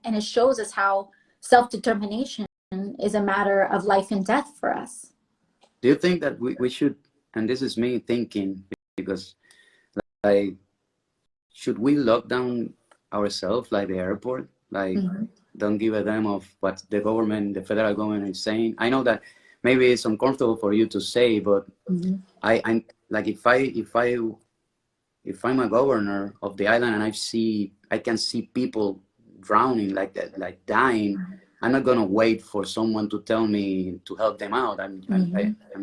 and it shows us how self-determination is a matter of life and death for us. Do you think that we should, and this is me thinking, because like, should we lock down ourselves like the airport? Like, don't give a damn of what the government, the federal government is saying. I know that maybe it's uncomfortable for you to say, but I'm like, if I'm a governor of the island and I can see people drowning like that, like dying, I'm not gonna wait for someone to tell me to help them out. I'm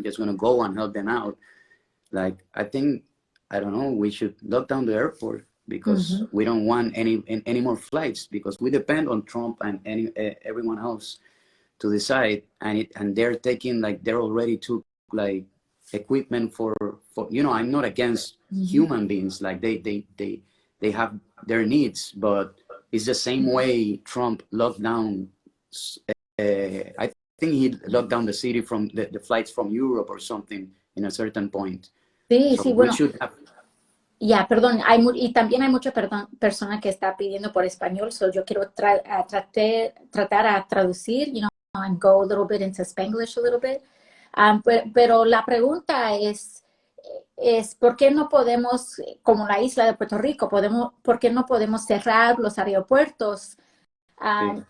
just gonna go and help them out. Like, I think, I don't know, we should lock down the airport, because we don't want any more flights, because we depend on Trump and everyone else to decide, and they're taking, like, they're already took like equipment for you know, I'm not against human beings, like they have their needs, but it's the same way Trump locked down. I think he locked down the city from the flights from Europe or something in a certain point. Sí, So sí, bueno. Yeah, perdón, y también hay mucha persona que está pidiendo por español, so yo quiero tratar a traducir, you know, and go a little bit into Spanglish a little bit. Pero la pregunta es ¿por qué no podemos, como la isla de Puerto Rico, por qué no podemos cerrar los aeropuertos?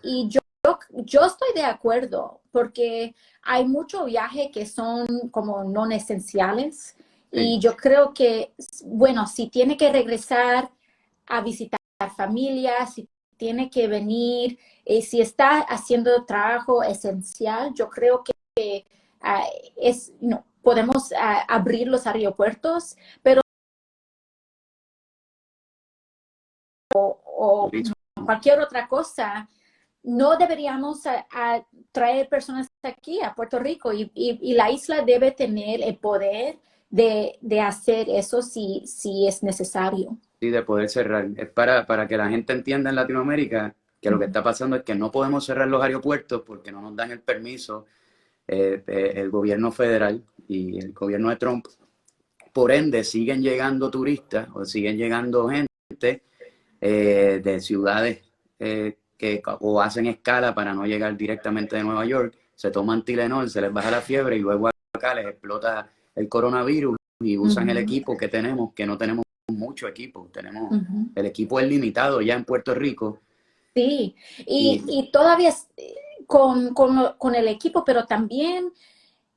Y yo estoy de acuerdo, porque hay mucho viaje que son como no esenciales. Y yo creo que, bueno, si tiene que regresar a visitar familias, si tiene que venir, si está haciendo trabajo esencial, yo creo que podemos abrir los aeropuertos, pero o cualquier otra cosa, no deberíamos traer personas aquí a Puerto Rico, y la isla debe tener el poder de hacer eso si es necesario. Sí, de poder cerrar. Es para que la gente entienda en Latinoamérica que lo que está pasando es que no podemos cerrar los aeropuertos porque no nos dan el permiso el gobierno federal y el gobierno de Trump. Por ende, siguen llegando turistas o siguen llegando gente de ciudades que o hacen escala para no llegar directamente de Nueva York, se toman Tylenol, se les baja la fiebre y luego acá les explota el coronavirus y usan el equipo que tenemos, que no tenemos mucho equipo, tenemos el equipo es limitado ya en Puerto Rico. Sí, y todavía con el equipo, pero también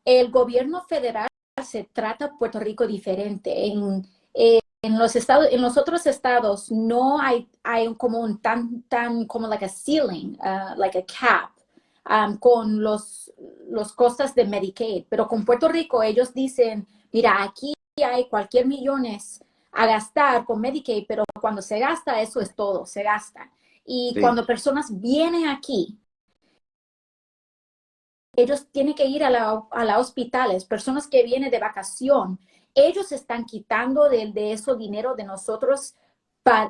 el gobierno federal se trata a Puerto Rico diferente. En los otros estados no hay como un como like a ceiling, like a cap, con los costas de Medicaid. Pero con Puerto Rico ellos dicen, mira, aquí hay cualquier millones a gastar con Medicaid, pero cuando se gasta, eso es todo, se gasta. Y cuando personas vienen aquí, ellos tienen que ir a los hospitales, personas que vienen de vacación, ellos están quitando de ese dinero de nosotros para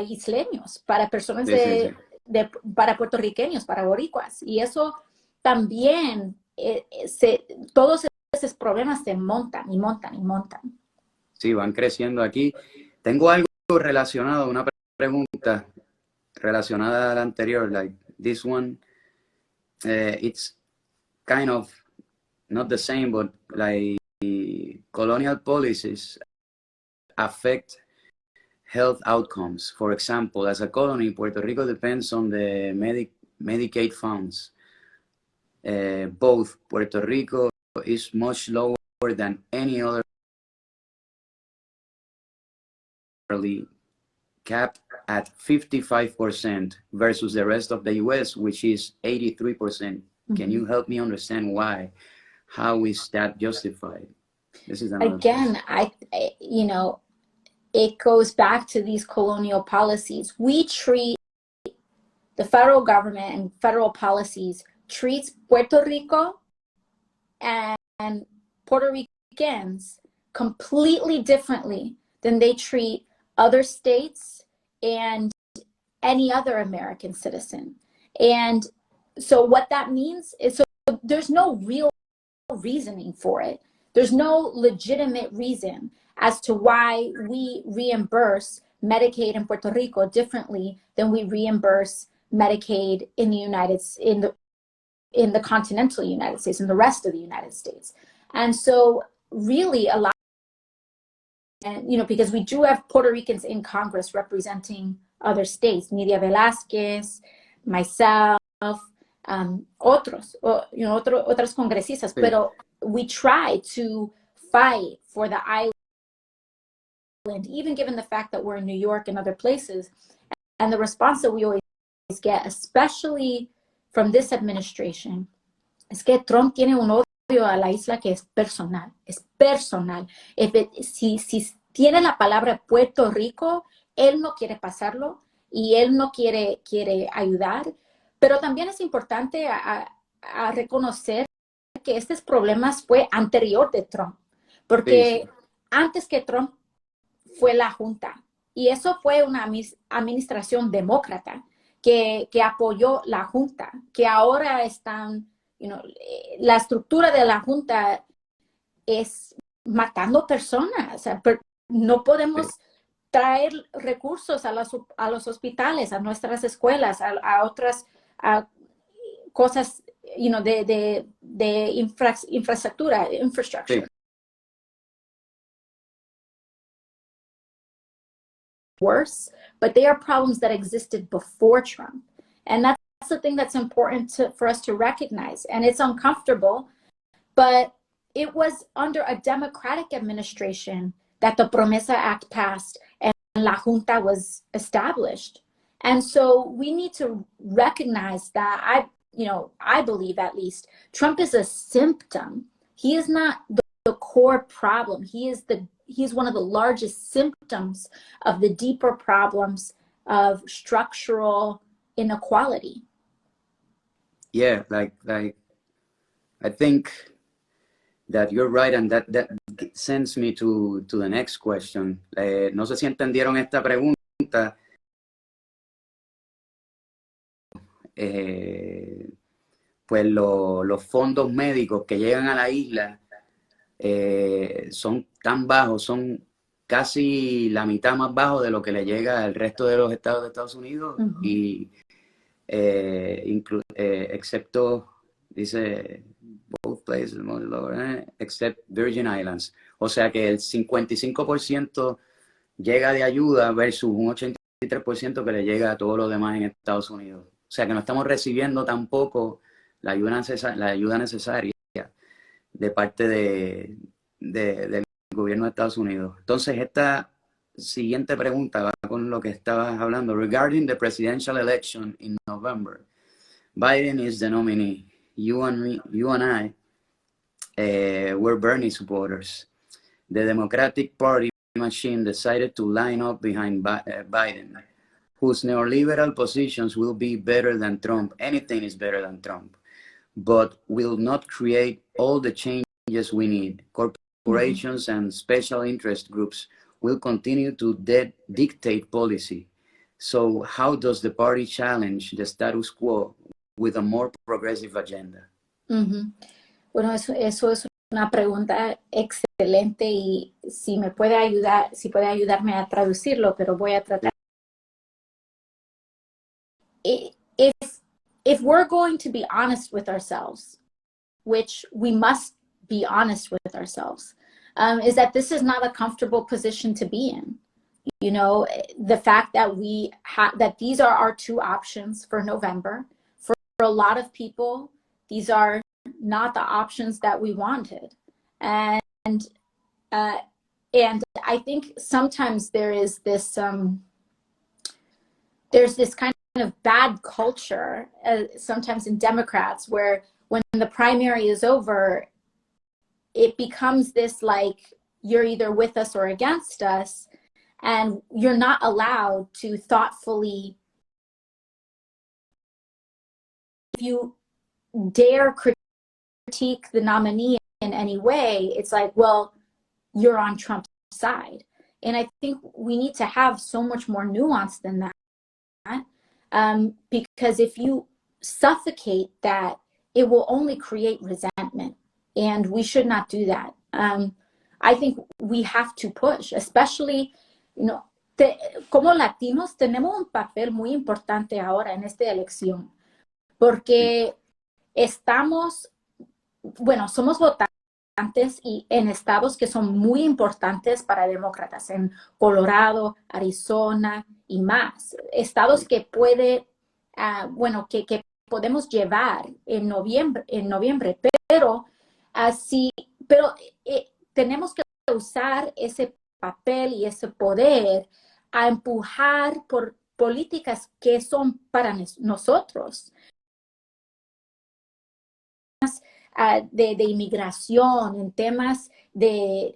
isleños, para personas para puertorriqueños, para boricuas. Y eso también, todos esos problemas se montan y montan y montan. Sí, van creciendo aquí. Tengo algo relacionado, una pregunta relacionada a la anterior, like this one, it's kind of not the same, but like colonial policies affect health outcomes. For example, as a colony, Puerto Rico depends on the Medicaid funds. Both Puerto Rico is much lower than any other capped at 55% versus the rest of the US, which is 83%. Can you help me understand why? How is that justified? This is again, you know, it goes back to these colonial policies. We treat the federal government and federal policies treats Puerto Rico and Puerto Ricans completely differently than they treat other states and any other American citizen. And so what that means is, so there's no real reasoning for it. There's no legitimate reason as to why we reimburse Medicaid in Puerto Rico differently than we reimburse Medicaid in the continental United States, in the rest of the United States. And so really a lot, and, you know, because we do have Puerto Ricans in Congress representing other states, Nidia Velázquez, myself, otras congresistas, Sí. pero we try to fight for the island, even given the fact that we're in New York and other places. And the response that we always get, especially from this administration, es que Trump tiene un odio a la isla que es personal, es personal. Si tiene la palabra Puerto Rico, él no quiere pasarlo y él no quiere ayudar. Pero también es importante a reconocer que estos problemas fue anterior de Trump, porque Sí. antes que Trump fue la Junta, y eso fue una administración demócrata que apoyó la Junta, que ahora están, la estructura de la Junta es matando personas. O sea, no podemos traer recursos a los hospitales, a nuestras escuelas, a otras cosas, de infraestructura. Sí. Worse, but they are problems that existed before Trump. And that's the thing that's important for us to recognize. And it's uncomfortable, but it was under a Democratic administration that the Promesa Act passed and La Junta was established. And so we need to recognize that. I believe, at least, Trump is a symptom. He is not the core problem. He's one of the largest symptoms of the deeper problems of structural inequality. Yeah, like I think that you're right, and that sends me to the next question. No sé si entendieron esta pregunta. Pues los fondos médicos que llegan a la isla son tan bajos, son casi la mitad más bajo de lo que le llega al resto de los estados de Estados Unidos. Uh-huh. Y excepto, dice, both places, except Virgin Islands. O sea que el 55% llega de ayuda versus un 83% que le llega a todo lo demás en Estados Unidos. O sea que no estamos recibiendo tampoco la ayuda necesaria de parte del gobierno de Estados Unidos. Entonces, esta siguiente pregunta va con lo que estabas hablando. Regarding the presidential election in November, Biden is the nominee. You and I were Bernie supporters. The Democratic Party machine decided to line up behind Biden, whose neoliberal positions will be better than Trump. Anything is better than Trump, but will not create all the changes we need. Corporations and special interest groups will continue to dictate policy. So how does the party challenge the status quo with a more progressive agenda? Bueno, eso es una pregunta excelente, y si puede ayudarme a traducirlo, pero voy a tratar. If we're going to be honest with ourselves, which we must be honest with ourselves, is that this is not a comfortable position to be in. The fact that that these are our two options for November. For a lot of people, these are not the options that we wanted. And I think sometimes there's this kind of bad culture, sometimes in Democrats, where when the primary is over, it becomes this like you're either with us or against us, and you're not allowed to thoughtfully, if you dare critique the nominee in any way, it's like, well, you're on Trump's side. And I think we need to have so much more nuance than that. Because if you suffocate that, it will only create resentment, and we should not do that. I think we have to push, especially, como latinos tenemos un papel muy importante ahora en esta elección, porque somos votantes y en estados que son muy importantes para demócratas, en Colorado, Arizona y más. Estados que que podemos llevar en noviembre, pero tenemos que usar ese papel y ese poder a empujar por políticas que son para nosotros. De inmigración, en temas de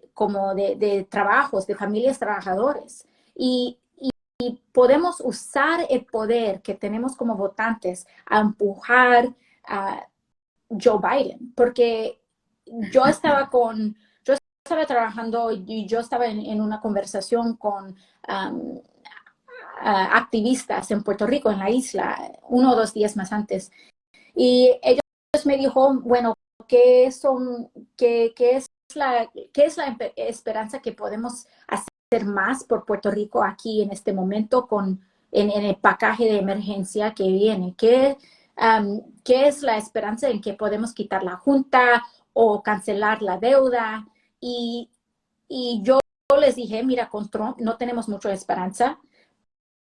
trabajos, de familias trabajadores. Y podemos usar el poder que tenemos como votantes a empujar a Joe Biden, porque yo estaba trabajando y yo estaba en una conversación con activistas en Puerto Rico, en la isla, 1 o 2 días más antes. Y ellos me dijo, bueno, ¿qué es la esperanza que podemos hacer más por Puerto Rico aquí en este momento en el paquete de emergencia que viene? ¿Qué es la esperanza en que podemos quitar la junta o cancelar la deuda? Y yo les dije, mira, con Trump no tenemos mucha esperanza,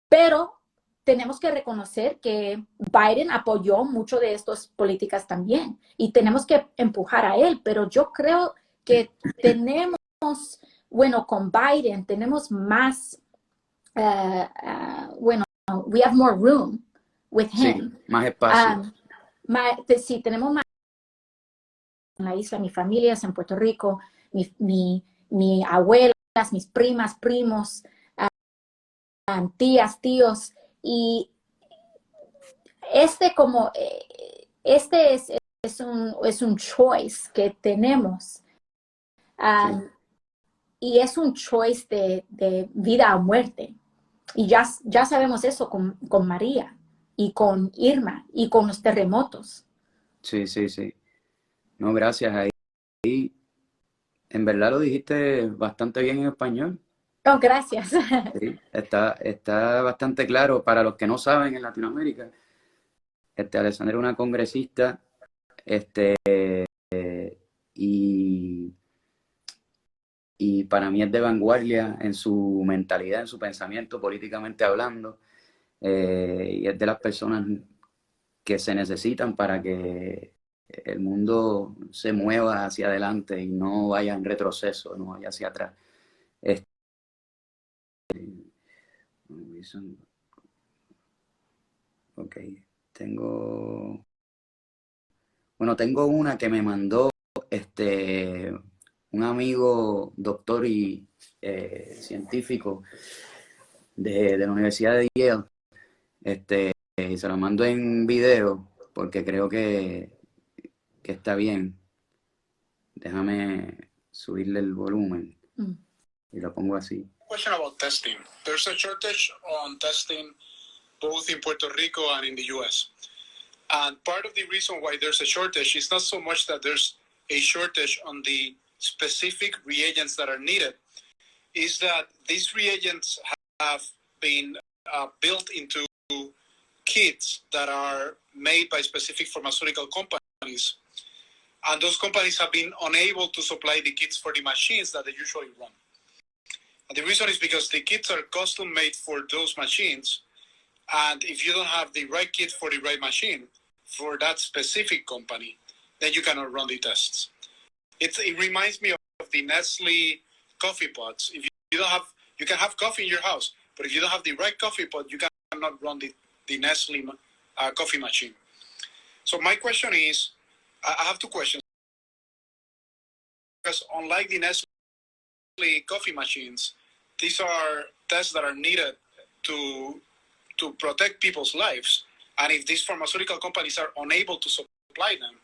pero tenemos que reconocer que Biden apoyó mucho de estas políticas también y tenemos que empujar a él, pero yo creo que con Biden tenemos más, we have more room with him. Sí, más espacio. Sí, tenemos más en la isla, mi familia es en Puerto Rico, mi abuelas, mis primas, primos, tías, tíos, y este es un choice que tenemos. Sí. Y es un choice de vida o muerte. Y ya sabemos eso con María y con Irma y con los terremotos. Sí. No, gracias. Ahí, en verdad lo dijiste bastante bien en español. Oh, gracias. Sí, está bastante claro para los que no saben en Latinoamérica. Alexandria es una congresista, y para mí es de vanguardia en su mentalidad, en su pensamiento, políticamente hablando, y es de las personas que se necesitan para que el mundo se mueva hacia adelante y no vaya en retroceso, no vaya hacia atrás. Ok, tengo una que me mandó un amigo doctor y científico de la Universidad de Yale. Y se lo mando en video porque creo que está bien. Déjame subirle el volumen y lo pongo así. Question about testing. There's a shortage on testing both in Puerto Rico and in the US. And part of the reason why there's a shortage is not so much that there's a shortage on the specific reagents that are needed, is that these reagents have been built into kits that are made by specific pharmaceutical companies. And those companies have been unable to supply the kits for the machines that they usually run. And the reason is because the kits are custom made for those machines. And if you don't have the right kit for the right machine for that specific company, then you cannot run the tests. It reminds me of the Nestle coffee pots. If you don't have, you can have coffee in your house, but if you don't have the right coffee pot, you cannot run the Nestle coffee machine. So my question is, I have 2 questions. Because unlike the Nestle coffee machines, these are tests that are needed to protect people's lives. And if these pharmaceutical companies are unable to supply them,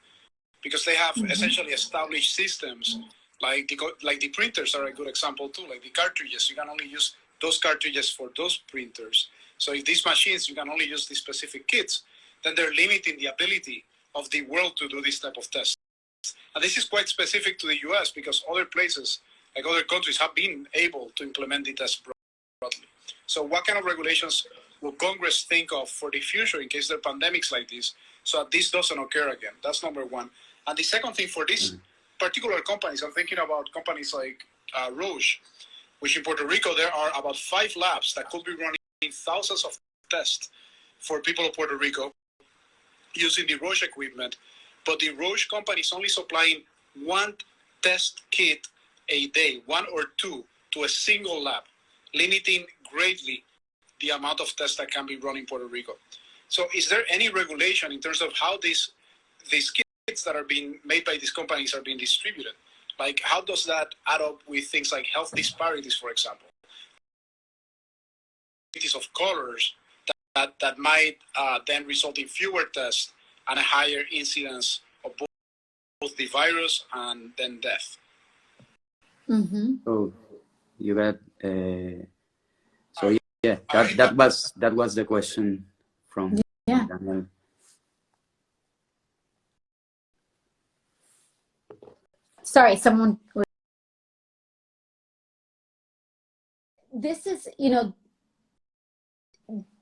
because they have essentially established systems, like the printers are a good example too, like the cartridges, you can only use those cartridges for those printers. So if these machines, you can only use the specific kits, then they're limiting the ability of the world to do this type of tests. And this is quite specific to the US because other places, like other countries, have been able to implement the test broadly. So what kind of regulations will Congress think of for the future in case there are pandemics like this, so that this doesn't occur again? That's number one. And the second thing, for these particular companies, I'm thinking about companies like Roche, which in Puerto Rico, there are about 5 labs that could be running thousands of tests for people of Puerto Rico using the Roche equipment. But the Roche company is only supplying 1 test kit a day, 1 or 2, to a single lab, limiting greatly the amount of tests that can be run in Puerto Rico. So is there any regulation in terms of how these kits that are being made by these companies are being distributed? Like, how does that add up with things like health disparities, for example? Of colors that might then result in fewer tests and a higher incidence of both the virus and then death. Oh, you got so yeah, that was the question from Daniel. Sorry, someone. This is,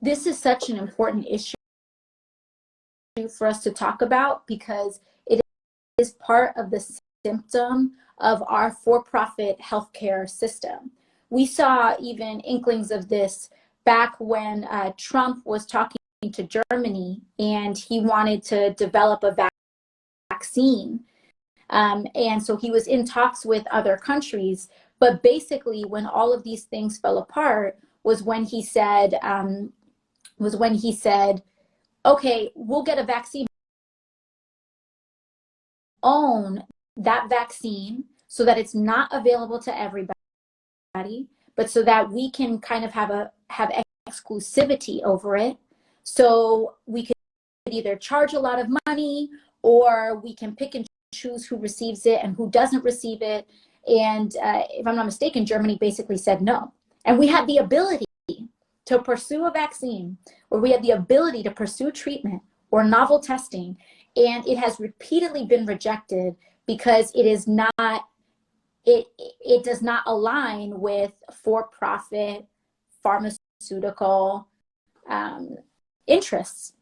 this is such an important issue for us to talk about, because it is part of the symptom of our for-profit healthcare system. We saw even inklings of this back when Trump was talking to Germany and he wanted to develop a vaccine. And so he was in talks with other countries, but basically when all of these things fell apart was when he said, okay, we'll get a vaccine, own that vaccine so that it's not available to everybody, but so that we can kind of have exclusivity over it. So we could either charge a lot of money, or we can pick and choose who receives it and who doesn't receive it. And if I'm not mistaken, Germany basically said no. And we had the ability to pursue a vaccine, or we had the ability to pursue treatment or novel testing, and it has repeatedly been rejected because it is not, it does not align with for-profit pharmaceutical interests.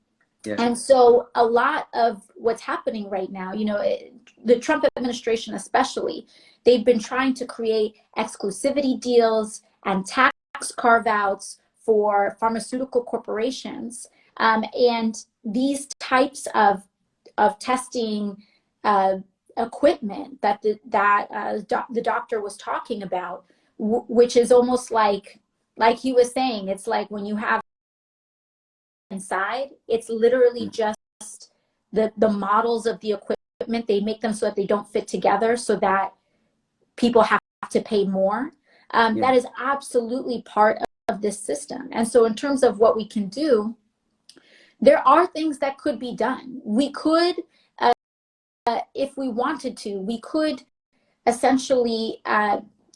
Yeah. And so a lot of what's happening right now, the Trump administration especially, they've been trying to create exclusivity deals and tax carve-outs for pharmaceutical corporations. And these types of testing equipment that the doctor was talking about, which is almost like he was saying, it's like when you have inside, it's literally just the models of the equipment. They make them so that they don't fit together, so that people have to pay more. That is absolutely part of this system. And so in terms of what we can do, there are things that could be done. We could, if we wanted to, we could essentially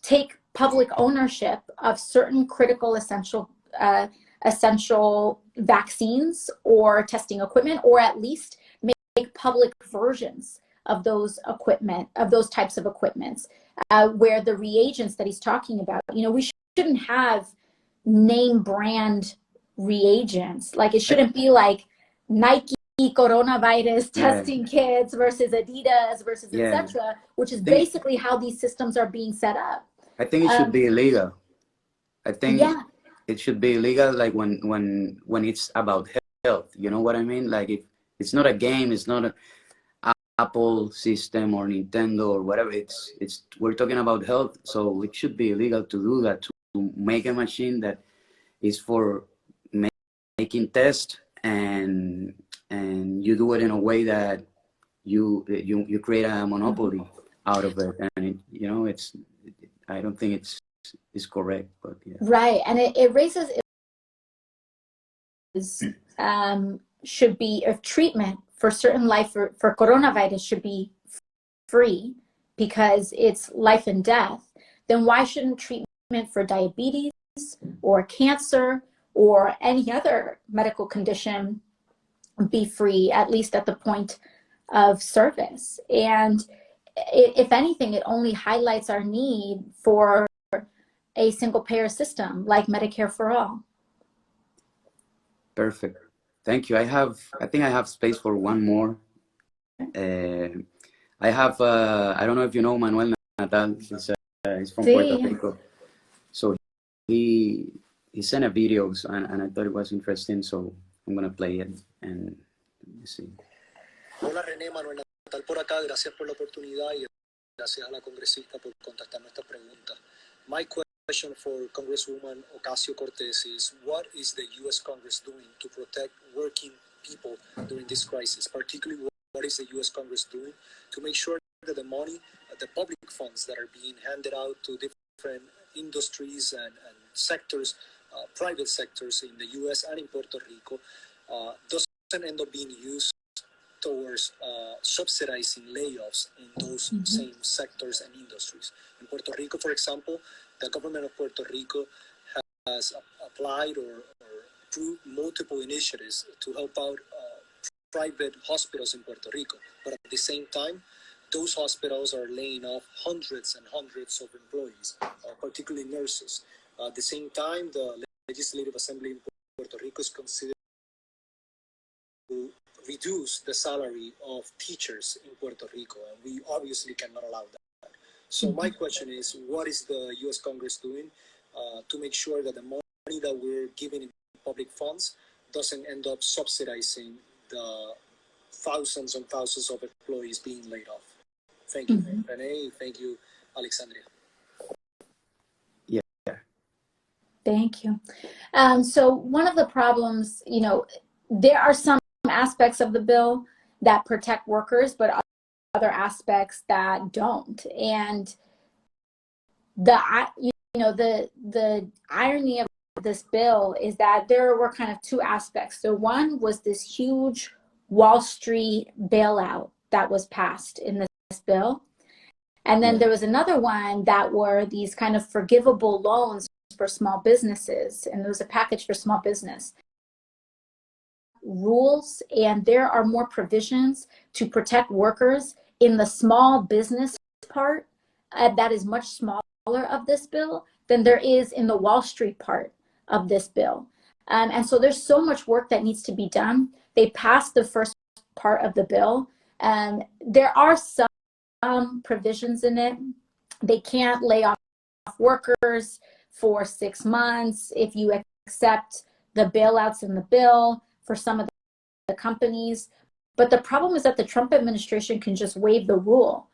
take public ownership of certain critical essential vaccines or testing equipment, or at least make public versions of those types of equipments, where the reagents that he's talking about, we shouldn't have name brand reagents. Like, it shouldn't be like Nike coronavirus testing kits versus Adidas versus etc., which is basically how these systems are being set up. I think it should be illegal. I think it should be illegal, like when it's about health. You know what I mean? Like, if it's not a game, it's not an Apple system or Nintendo or whatever. We're talking about health, so it should be illegal to do that, to make a machine that is for making tests, and you do it in a way that you create a monopoly out of it, and I don't think it's correct, but yeah. Right, and it raises should be, if treatment for certain for coronavirus should be free because it's life and death, then why shouldn't treatment for diabetes or cancer or any other medical condition be free, at least at the point of service? And if anything, it only highlights our need for a single payer system like Medicare for all. Perfect. Thank you. I think I have space for one more. I have, I don't know if you know Manuel Natal. He's from Puerto Rico. So he sent a video and I thought it was interesting. So I'm going to play it and let me see. Hola René, Manuel Natal por acá. Gracias por la oportunidad y gracias a la congresista por contestar nuestras preguntas. My question for Congresswoman Ocasio-Cortez is, what is the U.S. Congress doing to protect working people during this crisis? Particularly, what is the U.S. Congress doing to make sure that the money, the public funds that are being handed out to different industries and sectors, private sectors in the U.S. and in Puerto Rico, doesn't end up being used towards subsidizing layoffs in those same sectors and industries. In Puerto Rico, for example, the government of Puerto Rico has applied or approved multiple initiatives to help out private hospitals in Puerto Rico. But at the same time, those hospitals are laying off hundreds and hundreds of employees, particularly nurses. At the same time, the Legislative Assembly in Puerto Rico is considering to reduce the salary of teachers in Puerto Rico, and we obviously cannot allow that. So my question is, what is the U.S. Congress doing to make sure that the money that we're giving in public funds doesn't end up subsidizing the thousands and thousands of employees being laid off? Thank you, René. Thank you, Alexandria. Yeah. Thank you. So one of the problems, you know, there are some aspects of the bill that protect workers, but other aspects that don't. And the irony of this bill is that there were kind of two aspects. So one was this huge Wall Street bailout that was passed in this bill. And then there was another one that were these kind of forgivable loans for small businesses. And there was a package for small business rules, and there are more provisions to protect workers in the small business part that is much smaller of this bill than there is in the Wall Street part of this bill. And so there's so much work that needs to be done. They passed the first part of the bill. There are some provisions in it. They can't lay off workers for 6 months if you accept the bailouts in the bill for some of the companies. But the problem is that the Trump administration can just waive the rule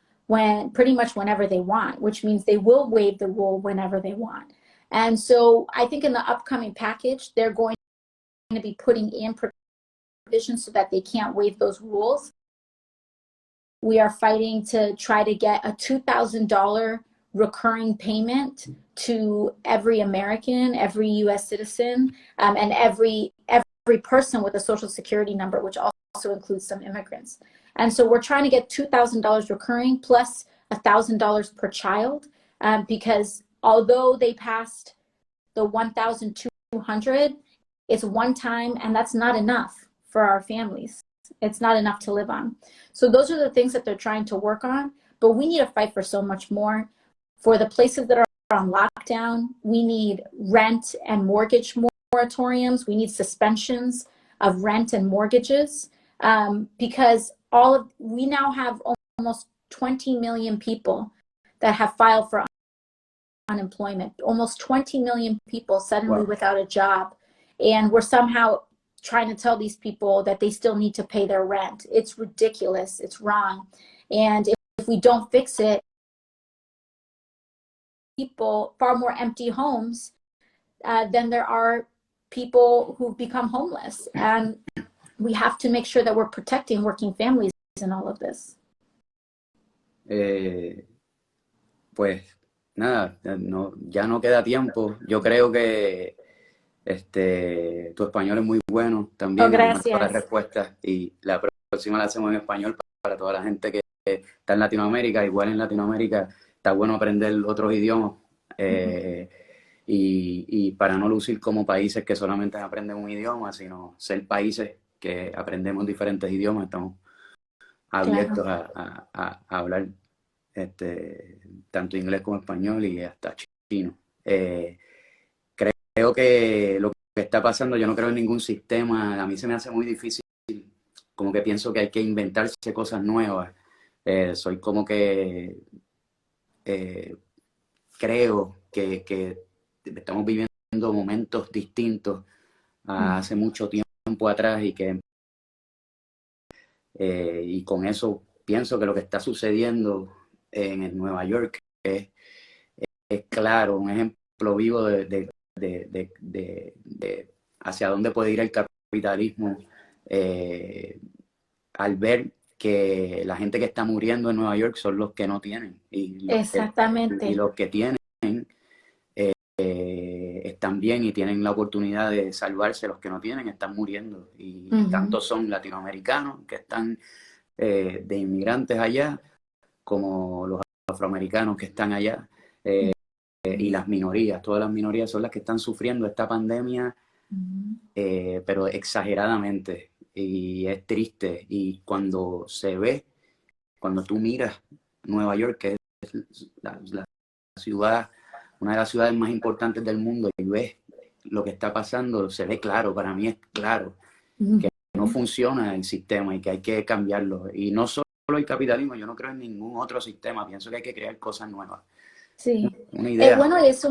pretty much whenever they want, which means they will waive the rule whenever they want. And so I think in the upcoming package, they're going to be putting in provisions so that they can't waive those rules. We are fighting to try to get a $2,000 recurring payment to every American, every U.S. citizen, and every person with a social security number, which also includes some immigrants. And so we're trying to get $2,000 recurring plus $1,000 per child, because although they passed the $1,200, it's one time, and that's not enough for our families. It's not enough to live on. So those are the things that they're trying to work on, but we need to fight for so much more. For the places that are on lockdown, we need rent and mortgage moratoriums. We need suspensions of rent and mortgages, because we now have almost 20 million people that have filed for unemployment, almost 20 million people suddenly without a job. And we're somehow trying to tell these people that they still need to pay their rent. It's ridiculous. It's wrong. And if we don't fix it, people, far more empty homes than there are people who become homeless. And we have to make sure that we're protecting working families in all of this. Pues nada, ya no queda tiempo. Yo creo que tu español es muy bueno también. Gracias. Para las respuestas, y la próxima la hacemos en español para toda la gente que está en Latinoamérica. Igual en Latinoamérica está bueno aprender otros idiomas, y para no lucir como países que solamente aprenden un idioma, sino ser países que aprendemos diferentes idiomas. Estamos abiertos a hablar tanto inglés como español y hasta chino. Creo que lo que está pasando, yo no creo en ningún sistema, a mí se me hace muy difícil, como que pienso que hay que inventarse cosas nuevas. Soy como que creo que estamos viviendo momentos distintos a hace mucho tiempo atrás y con eso pienso que lo que está sucediendo en Nueva York es claro, un ejemplo vivo de hacia dónde puede ir el capitalismo al ver que la gente que está muriendo en Nueva York son los que no tienen y Exactamente. los que tienen están bien y tienen la oportunidad de salvarse, los que no tienen están muriendo y tantos son latinoamericanos que están de inmigrantes allá como los afroamericanos que están allá y las minorías, todas las minorías son las que están sufriendo esta pandemia pero exageradamente y es triste y cuando se ve, cuando tú miras Nueva York, que es la ciudad, una de las ciudades más importantes del mundo y ves lo que está pasando, se ve claro, para mí es claro que no funciona el sistema y que hay que cambiarlo y no solo el capitalismo, yo no creo en ningún otro sistema, pienso que hay que crear cosas nuevas. Sí. Una idea. Bueno, es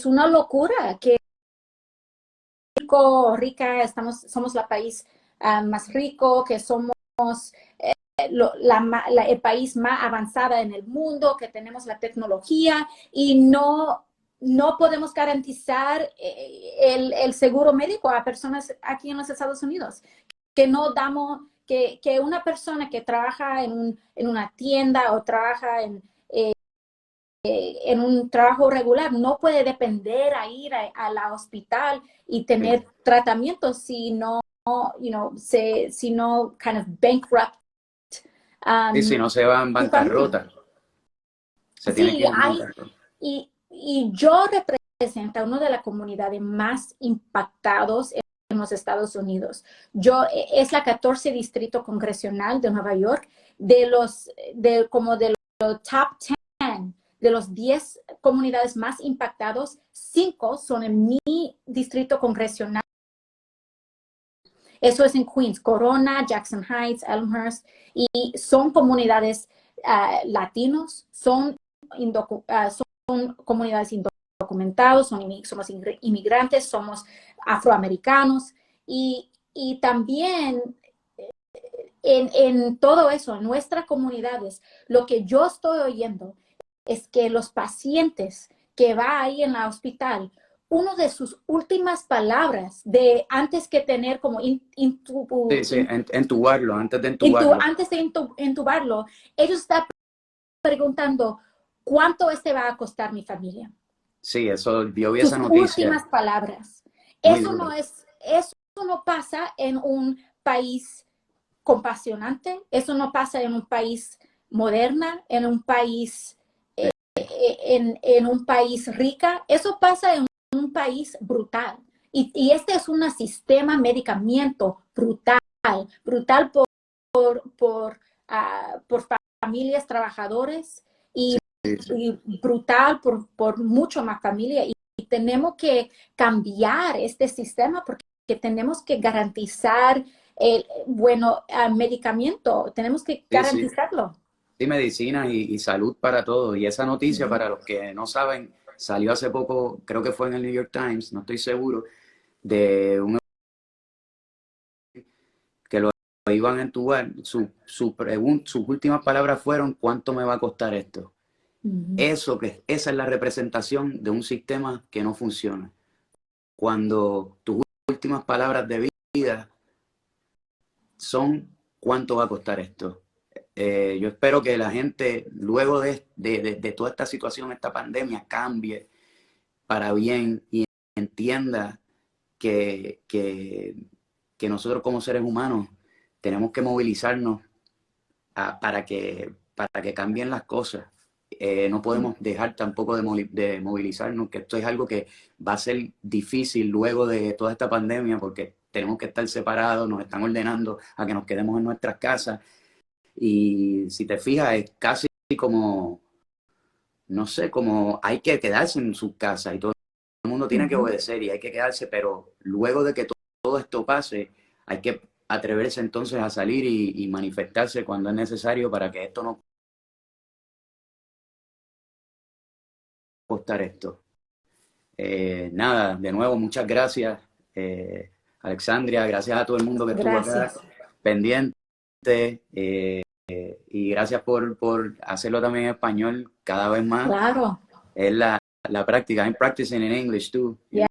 una locura que rica, somos el país más rico, que somos el país más avanzado en el mundo, que tenemos la tecnología y no podemos garantizar el seguro médico a personas aquí en los Estados Unidos. Que no damos, que una persona que trabaja en una tienda o trabaja en un trabajo regular no puede depender a ir a la hospital y tener tratamiento si no kind of bankrupt. Y si no se va en bancarrota, se tiene que ir en bancarrota. Y yo represento a una de las comunidades más impactados en los Estados Unidos. Es la 14 distrito congresional de Nueva York, como de los top 10, de los 10 comunidades más impactados, 5 son en mi distrito congresional. Eso es en Queens, Corona, Jackson Heights, Elmhurst, y son comunidades latinos, son comunidades indocumentados, somos inmigrantes, somos afroamericanos y también en todo eso, en nuestras comunidades, lo que yo estoy oyendo es que los pacientes que va ahí en el hospital, una de sus últimas palabras de antes que tener como entubarlo, antes de entubarlo. Antes de entubarlo, ellos están preguntando ¿cuánto va a costar mi familia? Sí, eso, yo vi esa noticia. Sus últimas palabras. Eso no pasa en un país compasionante, eso no pasa en un país moderna, en un país en un país rica, eso pasa en un país brutal. Y este es un sistema medicamento brutal por familias trabajadores y brutal por mucho más familia. Y tenemos que cambiar este sistema porque tenemos que garantizar el medicamento, tenemos que garantizarlo. Sí, medicina y salud para todos. Y esa noticia, para los que no saben, salió hace poco, creo que fue en el New York Times, no estoy seguro, de un que lo iban a entubar. Sus últimas palabras fueron: ¿cuánto me va a costar esto? Esa es la representación de un sistema que no funciona. Cuando tus últimas palabras de vida son: ¿cuánto va a costar esto? Yo espero que la gente, luego de toda esta situación, esta pandemia, cambie para bien y entienda que nosotros como seres humanos tenemos que movilizarnos para que cambien las cosas. No podemos dejar tampoco de movilizarnos, que esto es algo que va a ser difícil luego de toda esta pandemia porque tenemos que estar separados, nos están ordenando a que nos quedemos en nuestras casas. Y si te fijas, es casi como no sé, como hay que quedarse en su casa y todo el mundo tiene que obedecer y hay que quedarse, pero luego de que todo esto pase, hay que atreverse entonces a salir y manifestarse cuando es necesario para que esto no costar esto. Nada, de nuevo, muchas gracias, Alexandria, gracias a todo el mundo que estuvo acá pendiente, y gracias por hacerlo también en español cada vez más. Claro. Es la práctica. I'm practicing in English too. Yeah.